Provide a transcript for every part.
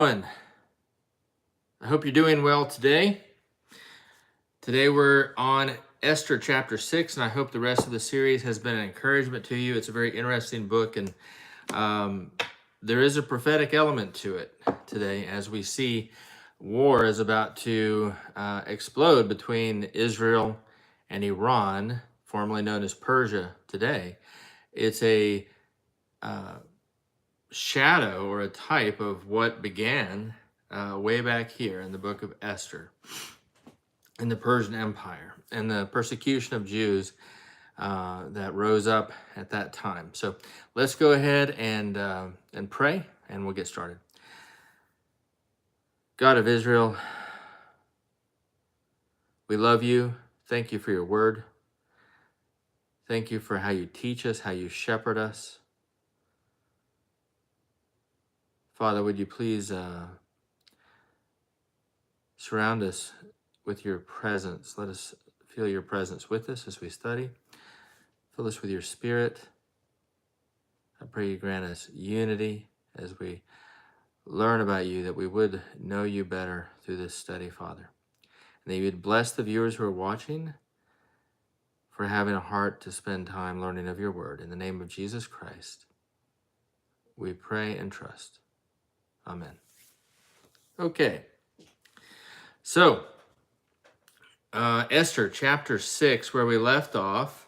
Everyone, I hope you're doing well today. Today we're on Esther chapter 6, and I hope the rest of the series has been an encouragement to you. It's a very interesting book, and there is a prophetic element to it today as we see war is about to explode between Israel and Iran, formerly known as Persia today. It's a shadow or a type of what began way back here in the book of Esther in the Persian Empire and the persecution of Jews that rose up at that time. So let's go ahead and pray, and we'll get started. God of Israel, we love you. Thank you for your word. Thank you for how you teach us, how you shepherd us. Father, would you please surround us with your presence. Let us feel your presence with us as we study. Fill us with your spirit. I pray you grant us unity as we learn about you, that we would know you better through this study, Father. And that you would bless the viewers who are watching for having a heart to spend time learning of your word. In the name of Jesus Christ, we pray and trust. Amen. Okay. So, Esther chapter 6, where we left off,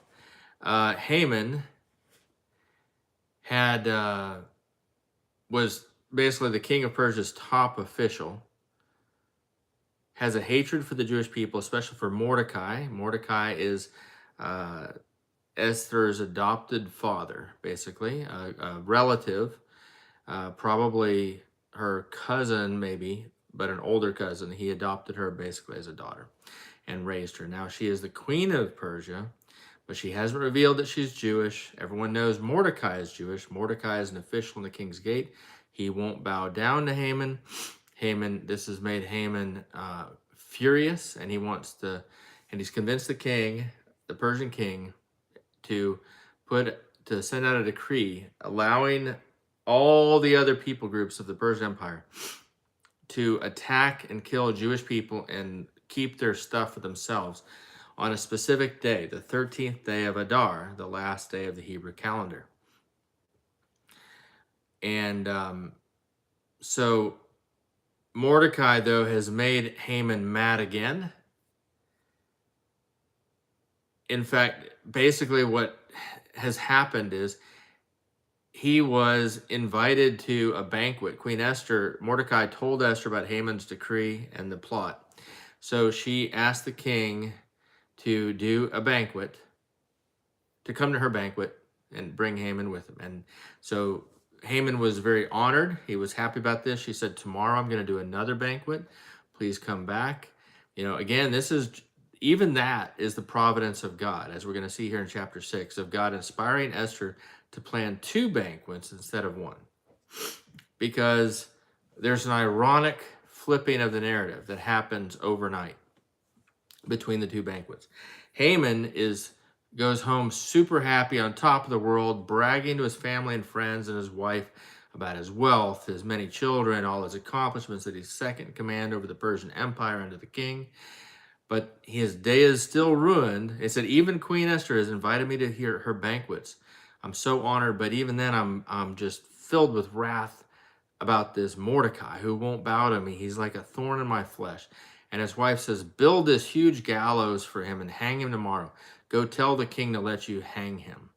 Haman was basically the king of Persia's top official, has a hatred for the Jewish people, especially for Mordecai. Mordecai is Esther's adopted father, basically, a relative, probably her cousin maybe, but an older cousin. He adopted her basically as a daughter and raised her. Now she is the queen of Persia, but she hasn't revealed that she's Jewish. Everyone knows Mordecai is Jewish. Mordecai is an official in the king's gate. He won't bow down to Haman. This has made Haman furious, and he's convinced the king, the Persian king, to send out a decree allowing all the other people groups of the Persian Empire to attack and kill Jewish people and keep their stuff for themselves on a specific day, the 13th day of Adar, the last day of the Hebrew calendar. And so Mordecai, though, has made Haman mad again. In fact, basically what has happened is he was invited to a banquet. Mordecai told Esther about Haman's decree and the plot. So she asked the king to do a banquet, to come to her banquet and bring Haman with him. And so Haman was very honored. He was happy about this. She said, tomorrow I'm going to do another banquet. Please come back. Again, that is the providence of God, as we're going to see here in chapter 6, of God inspiring Esther to plan 2 banquets instead of 1. Because there's an ironic flipping of the narrative that happens overnight between the 2 banquets. Haman goes home super happy, on top of the world, bragging to his family and friends and his wife about his wealth, his many children, all his accomplishments, that he's second in command over the Persian Empire under the king. But his day is still ruined. It said, even Queen Esther has invited me to hear her banquets. I'm so honored, but even then I'm just filled with wrath about this Mordecai who won't bow to me. He's like a thorn in my flesh. And his wife says, build this huge gallows for him and hang him tomorrow. Go tell the king to let you hang him.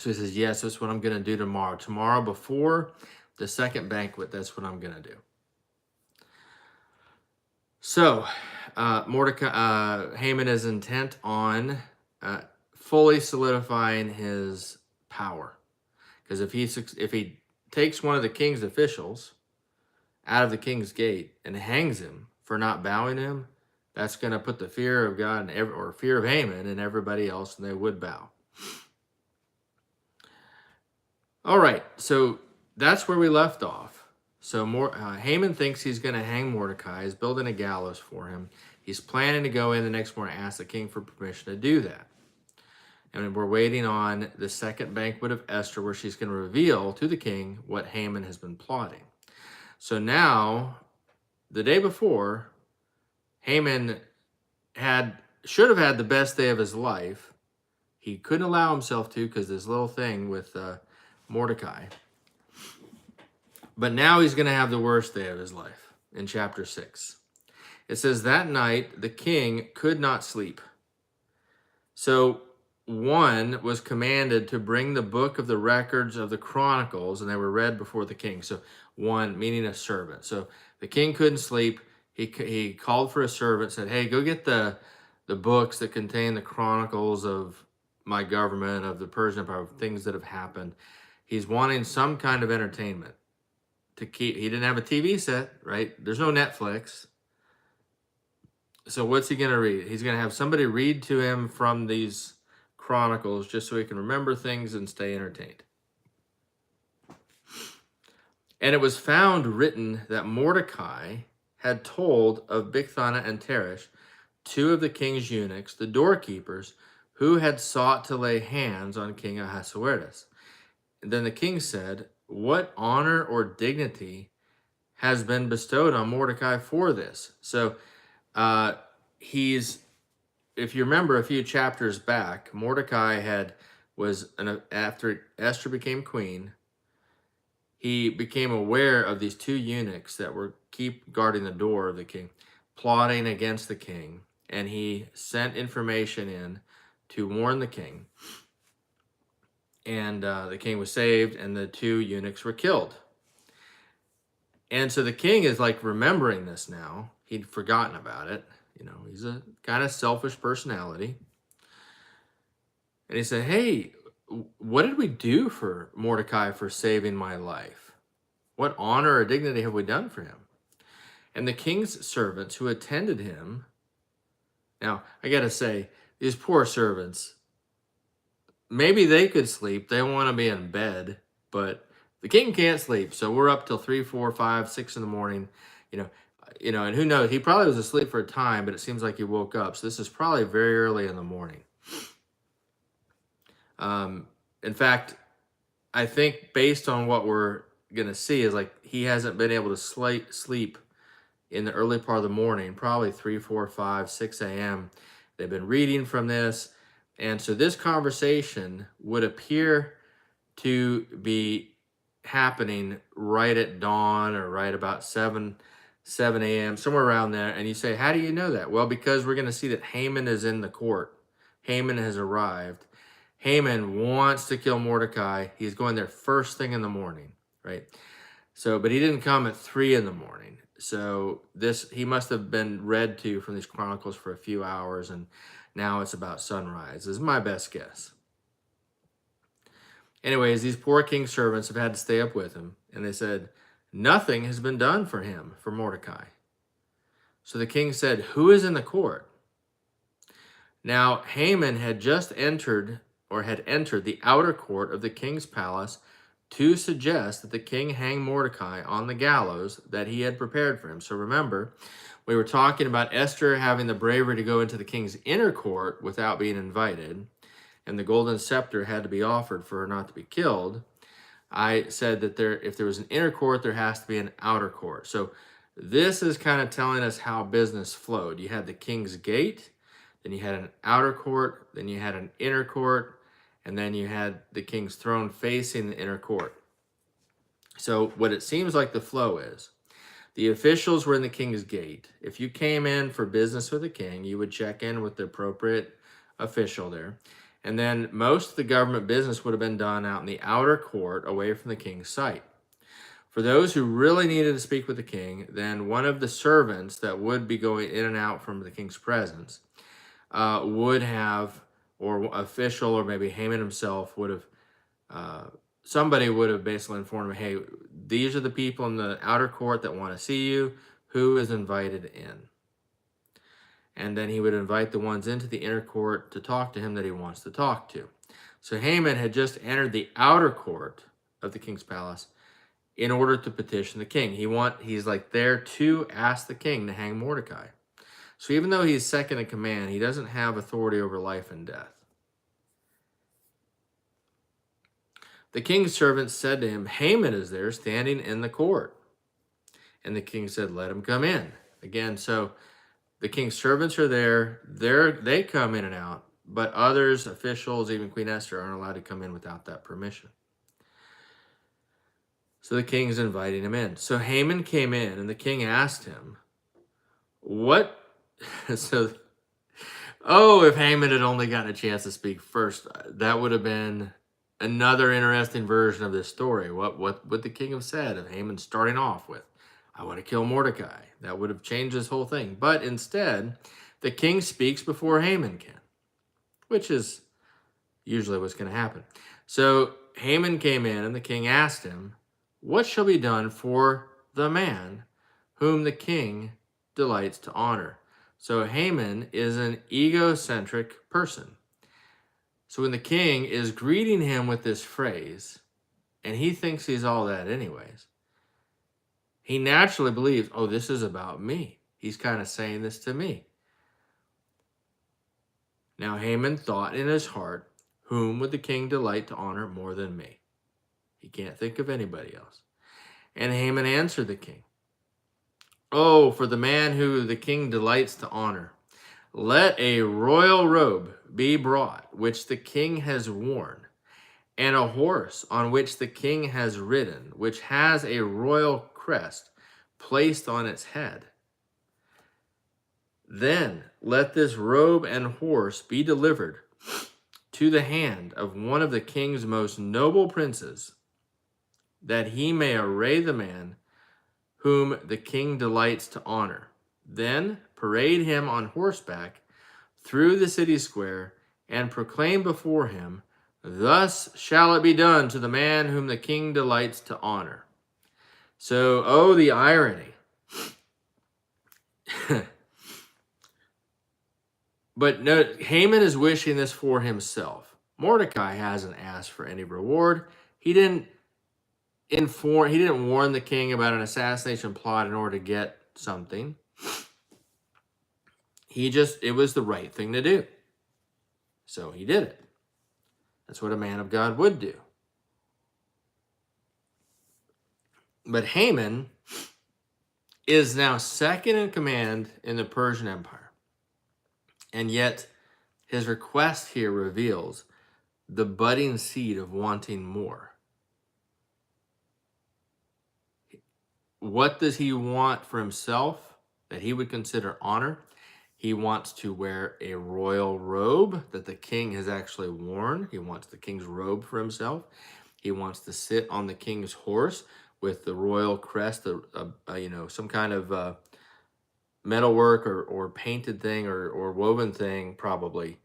So he says, yes, that's what I'm going to do tomorrow. Tomorrow before the second banquet, that's what I'm going to do. So Haman is intent on fully solidifying his power. Because if he takes one of the king's officials out of the king's gate and hangs him for not bowing to him, that's going to put the fear of God or fear of Haman and everybody else, and they would bow. All right, so that's where we left off. So Haman thinks he's going to hang Mordecai. He's building a gallows for him. He's planning to go in the next morning and ask the king for permission to do that. And we're waiting on the second banquet of Esther, where she's going to reveal to the king what Haman has been plotting. So now, the day before, Haman should have had the best day of his life. He couldn't allow himself to because this little thing with Mordecai. But now he's going to have the worst day of his life in chapter 6. It says, that night the king could not sleep. So one was commanded to bring the book of the records of the Chronicles, and they were read before the king. So one, meaning a servant. So the king couldn't sleep. He called for a servant, said, hey, go get the books that contain the chronicles of my government, of the Persian Empire, of things that have happened. He's wanting some kind of entertainment to keep. He didn't have a TV set, right? There's no Netflix. So what's he going to read? He's going to have somebody read to him from these chronicles just so he can remember things and stay entertained. And it was found written that Mordecai had told of Bigthana and Teresh, two of the king's eunuchs, the doorkeepers, who had sought to lay hands on King Ahasuerus. And then the king said, what honor or dignity has been bestowed on Mordecai for this? So if you remember a few chapters back, Mordecai after Esther became queen, he became aware of these two eunuchs that were keep guarding the door of the king, plotting against the king, and he sent information in to warn the king. And the king was saved, and the two eunuchs were killed. And so the king is like remembering this now. He'd forgotten about it. You know, he's a kind of selfish personality. And he said, hey, what did we do for Mordecai for saving my life? What honor or dignity have we done for him? And the king's servants who attended him. Now, I got to say, these poor servants, maybe they could sleep. They want to be in bed, but the king can't sleep. So we're up till 3, 4, 5, 6 in the morning, and who knows? He probably was asleep for a time, but it seems like he woke up. So this is probably very early in the morning. In fact, I think based on what we're going to see is like he hasn't been able to sleep in the early part of the morning, probably 3, 4, 5, 6 a.m. They've been reading from this. And so this conversation would appear to be happening right at dawn or right about 7 a.m., somewhere around there. And you say, how do you know that? Well, because we're going to see that Haman is in the court. Haman has arrived. Haman wants to kill Mordecai. He's going there first thing in the morning, right? So, but he didn't come at 3 in the morning. So he must have been read to from these chronicles for a few hours, and now it's about sunrise. This is my best guess. Anyways, these poor king's servants have had to stay up with him, and they said, nothing has been done for him, for Mordecai. So the king said, who is in the court? Now Haman had entered the outer court of the king's palace to suggest that the king hang Mordecai on the gallows that he had prepared for him. So remember, we were talking about Esther having the bravery to go into the king's inner court without being invited, and the golden scepter had to be offered for her not to be killed. I said that if there was an inner court, there has to be an outer court. So this is kind of telling us how business flowed. You had the king's gate, then you had an outer court, then you had an inner court, and then you had the king's throne facing the inner court. So what it seems like the flow is, the officials were in the king's gate. If you came in for business with the king, you would check in with the appropriate official there. And then most of the government business would have been done out in the outer court away from the king's sight. For those who really needed to speak with the king, then one of the servants that would be going in and out from the king's presence would have, or official, or maybe Haman himself would have, somebody would have basically informed him, hey, these are the people in the outer court that want to see you. Who is invited in? And then he would invite the ones into the inner court to talk to him that he wants to talk to. So Haman had just entered the outer court of the king's palace in order to petition the king. He's like there to ask the king to hang Mordecai. So even though he's second in command, he doesn't have authority over life and death. The king's servants said to him, Haman is there standing in the court. And the king said, let him come in. Again, so the king's servants are there. They come in and out, but others, officials, even Queen Esther, aren't allowed to come in without that permission. So the king's inviting him in. So Haman came in, and the king asked him, what? So, oh, if Haman had only gotten a chance to speak first, that would have been another interesting version of this story. What would the king have said if Haman starting off with, I want to kill Mordecai? That would have changed this whole thing. But instead, the king speaks before Haman can, which is usually what's going to happen. So Haman came in, and the king asked him, what shall be done for the man whom the king delights to honor? So Haman is an egocentric person. So when the king is greeting him with this phrase, and he thinks he's all that anyways, he naturally believes, oh, this is about me. He's kind of saying this to me. Now Haman thought in his heart, whom would the king delight to honor more than me? He can't think of anybody else. And Haman answered the king, oh, for the man who the king delights to honor, let a royal robe be brought, which the king has worn, and a horse on which the king has ridden, which has a royal crest placed on its head. Then let this robe and horse be delivered to the hand of one of the king's most noble princes, that he may array the man whom the king delights to honor. Then parade him on horseback through the city square, and proclaim before him, thus shall it be done to the man whom the king delights to honor. So, oh, the irony. But no, Haman is wishing this for himself. Mordecai hasn't asked for any reward. He didn't warn the king about an assassination plot in order to get something. It was the right thing to do. So he did it. That's what a man of God would do. But Haman is now second in command in the Persian Empire. And yet his request here reveals the budding seed of wanting more. What does he want for himself that he would consider honor? He wants to wear a royal robe that the king has actually worn. He wants the king's robe for himself. He wants to sit on the king's horse with the royal crest, some kind of metalwork or painted thing or woven thing, probably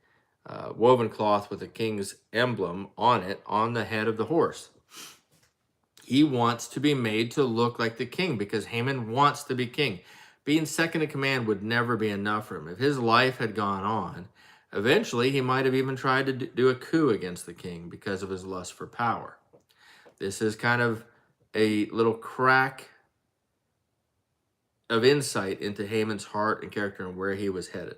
woven cloth with the king's emblem on it on the head of the horse. He wants to be made to look like the king because Haman wants to be king. Being second in command would never be enough for him. If his life had gone on, eventually he might have even tried to do a coup against the king because of his lust for power. This is kind of a little crack of insight into Haman's heart and character and where he was headed.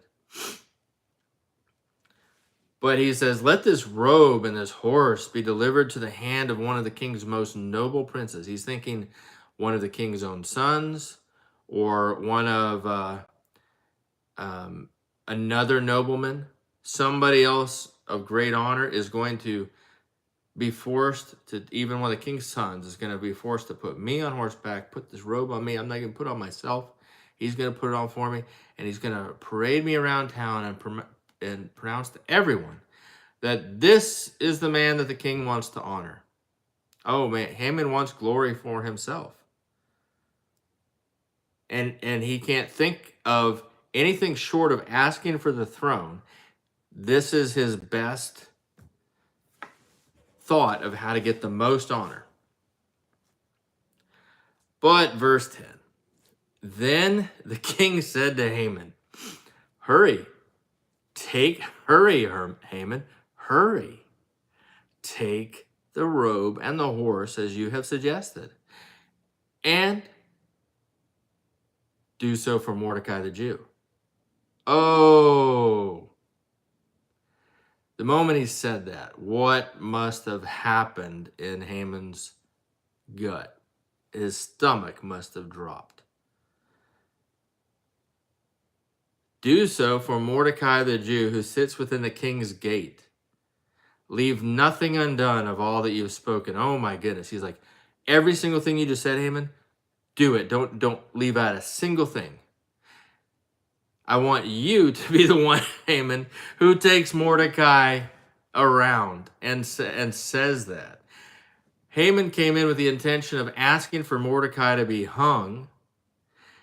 But he says, let this robe and this horse be delivered to the hand of one of the king's most noble princes. He's thinking one of the king's own sons or one of another nobleman. Somebody else of great honor is going to be forced to, even one of the king's sons is going to be forced to put me on horseback, put this robe on me. I'm not going to put it on myself. He's going to put it on for me, and he's going to parade me around town and pronounce to everyone that this is the man that the king wants to honor. Oh man, Haman wants glory for himself. And he can't think of anything short of asking for the throne. This is his best thought of how to get the most honor. But verse 10, then the king said to Haman, hurry, Haman, hurry. Take the robe and the horse as you have suggested, and do so for Mordecai the Jew. Oh, the moment he said that, what must have happened in Haman's gut? His stomach must have dropped. Do so for Mordecai the Jew who sits within the king's gate. Leave nothing undone of all that you have spoken. Oh my goodness. He's like, every single thing you just said, Haman, do it. Don't leave out a single thing. I want you to be the one, Haman, who takes Mordecai around and says that. Haman came in with the intention of asking for Mordecai to be hung,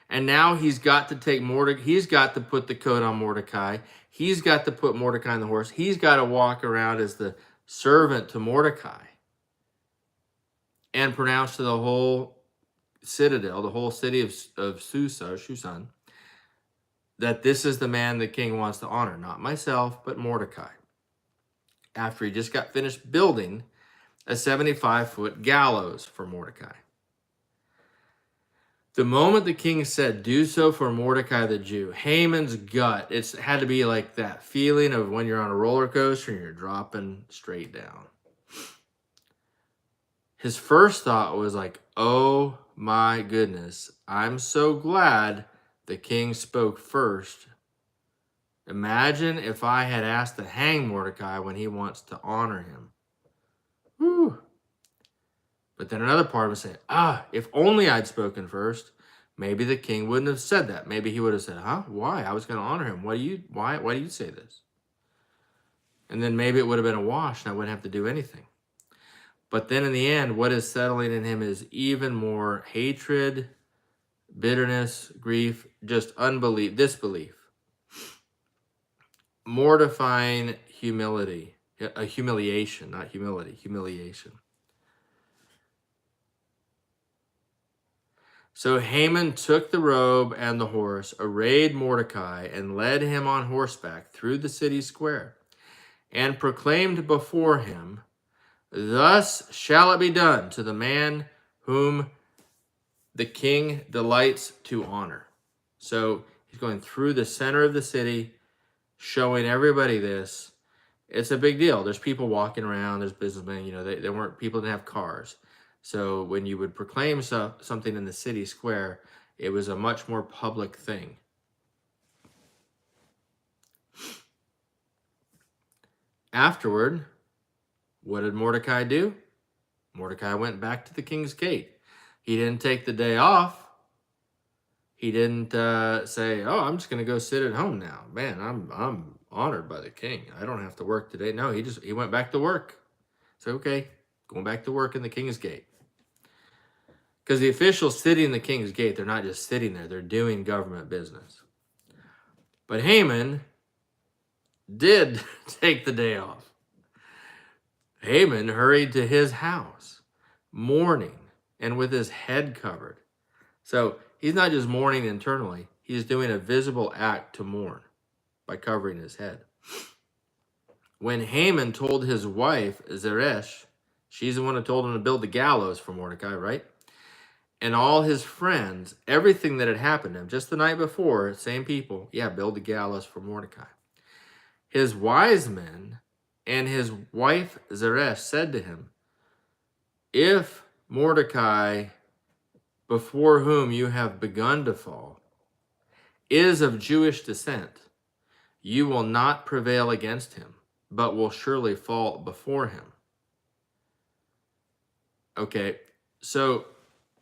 and now he's got to take Mordecai. He's got to put the coat on Mordecai. He's got to put Mordecai on the horse. He's got to walk around as the servant to Mordecai and pronounce to the whole citadel, the whole city of Susan, that this is the man the king wants to honor, not myself, but Mordecai. After he just got finished building a 75-foot gallows for Mordecai. The moment the king said, do so for Mordecai the Jew, Haman's gut, it had to be like that feeling of when you're on a roller coaster and you're dropping straight down. His first thought was like, oh my goodness, I'm so glad the king spoke first. Imagine if I had asked to hang Mordecai when he wants to honor him. Whew. But then another part was saying, if only I'd spoken first, maybe the king wouldn't have said that. Maybe he would have said, why? I was going to honor him. Why do you say this? And then maybe it would have been a wash and I wouldn't have to do anything. But then in the end, what is settling in him is even more hatred, bitterness, grief, just unbelief, disbelief, mortifying humility, a humiliation, not humility, humiliation. So Haman took the robe and the horse, arrayed Mordecai, and led him on horseback through the city square, and proclaimed before him, thus shall it be done to the man whom the king delights to honor. So he's going through the center of the city, showing everybody this. It's a big deal. There's people walking around, there's businessmen, people didn't have cars. So when you would proclaim something in the city square, it was a much more public thing. Afterward, what did Mordecai do? Mordecai went back to the king's gate. He didn't take the day off. He didn't say, I'm just going to go sit at home now. Man, I'm honored by the king. I don't have to work today. No, he went back to work. So, okay, going back to work in the king's gate. Because the officials sitting in the king's gate, they're not just sitting there. They're doing government business. But Haman did take the day off. Haman hurried to his house, mourning and with his head covered. So he's not just mourning internally. He's doing a visible act to mourn by covering his head. When Haman told his wife, Zeresh, she's the one who told him to build the gallows for Mordecai, right? And all his friends, everything that had happened to him just the night before, same people, build the gallows for Mordecai. His wise men and his wife Zeresh said to him, if Mordecai, before whom you have begun to fall, is of Jewish descent, you will not prevail against him, but will surely fall before him. Okay, so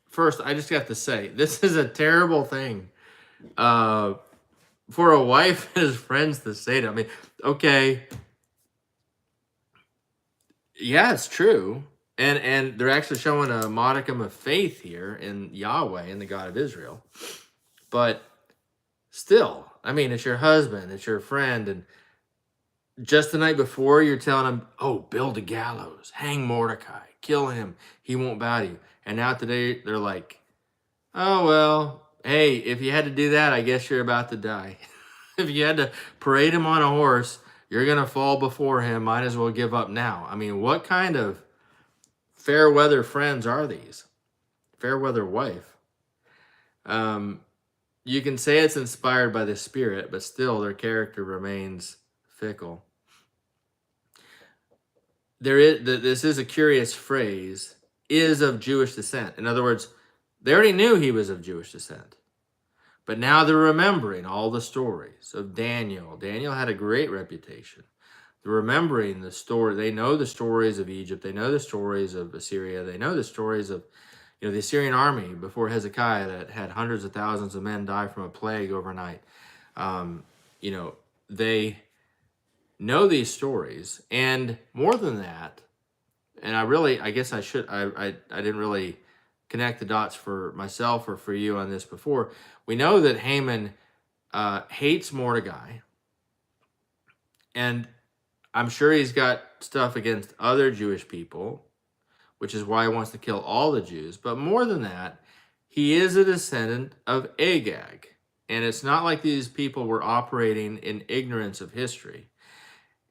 first, I just got to say, this is a terrible thing for a wife and his friends to say to him. I mean, okay, yeah, it's true. And they're actually showing a modicum of faith here in Yahweh and the God of Israel. But still, I mean, it's your husband, it's your friend, and just the night before, you're telling him, build a gallows, hang Mordecai, kill him, he won't bow to you. And now today, they're like, oh, well, hey, if you had to do that, I guess you're about to die. If you had to parade him on a horse, you're going to fall before him, might as well give up now. I mean, what kind of fair weather friends are these? Fair weather wife. You can say it's inspired by the Spirit, but still their character remains fickle. This is a curious phrase, is of Jewish descent. In other words, they already knew he was of Jewish descent. But now they're remembering all the stories of Daniel. Daniel had a great reputation. They're remembering the story. They know the stories of Egypt. They know the stories of Assyria. They know the stories of, the Assyrian army before Hezekiah that had hundreds of thousands of men die from a plague overnight. Um, they know these stories, and more than that, and I guess I didn't really connect the dots for myself or for you on this before. We know that Haman hates Mordecai, and I'm sure he's got stuff against other Jewish people, which is why he wants to kill all the Jews. But more than that, he is a descendant of Agag. And it's not like these people were operating in ignorance of history.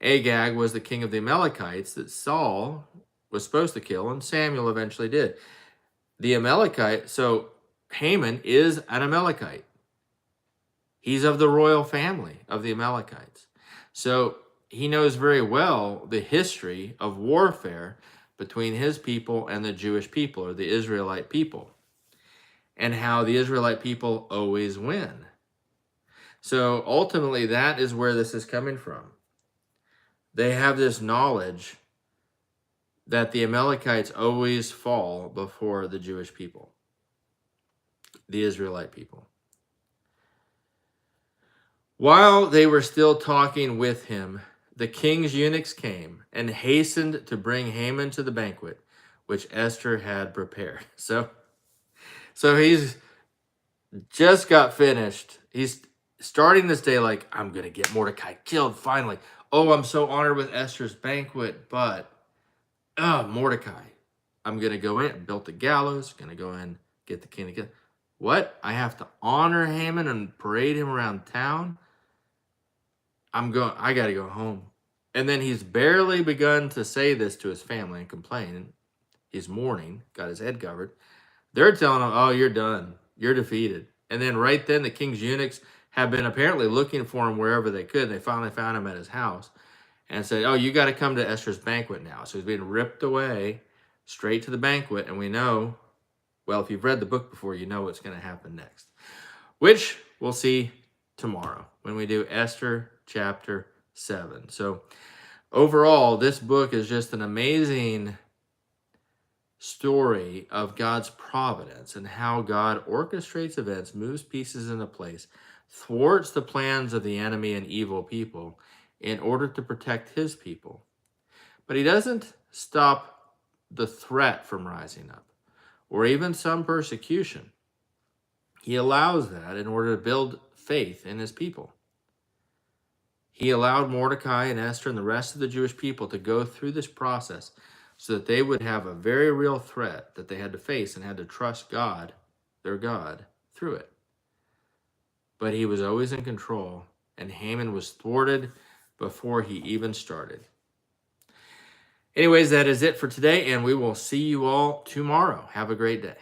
Agag was the king of the Amalekites that Saul was supposed to kill, and Samuel eventually did. The Amalekite, so Haman is an Amalekite. He's of the royal family of the Amalekites. So he knows very well the history of warfare between his people and the Jewish people, or the Israelite people, and how the Israelite people always win. So ultimately, that is where this is coming from. They have this knowledge that the Amalekites always fall before the Jewish people, the Israelite people. While they were still talking with him, the king's eunuchs came and hastened to bring Haman to the banquet, which Esther had prepared. So he's just got finished. He's starting this day like, I'm going to get Mordecai killed finally. Oh, I'm so honored with Esther's banquet, but Mordecai, I'm going to go in, built the gallows, going to go in, get the king to kill. What? I have to honor Haman and parade him around town? I got to go home. And then he's barely begun to say this to his family and complain. He's mourning, got his head covered. They're telling him, oh, you're done. You're defeated. And then right then, the king's eunuchs have been apparently looking for him wherever they could. They finally found him at his house and said, oh, you got to come to Esther's banquet now. So he's being ripped away straight to the banquet. And we know, well, if you've read the book before, you know what's going to happen next, which we'll see tomorrow when we do Esther chapter 7. So overall, this book is just an amazing story of God's providence and how God orchestrates events, moves pieces into place, thwarts the plans of the enemy and evil people in order to protect his people. But he doesn't stop the threat from rising up, or even some persecution. He allows that in order to build faith in his people. He allowed Mordecai and Esther and the rest of the Jewish people to go through this process so that they would have a very real threat that they had to face and had to trust God, their God, through it. But he was always in control, and Haman was thwarted before he even started. Anyways, that is it for today, and we will see you all tomorrow. Have a great day.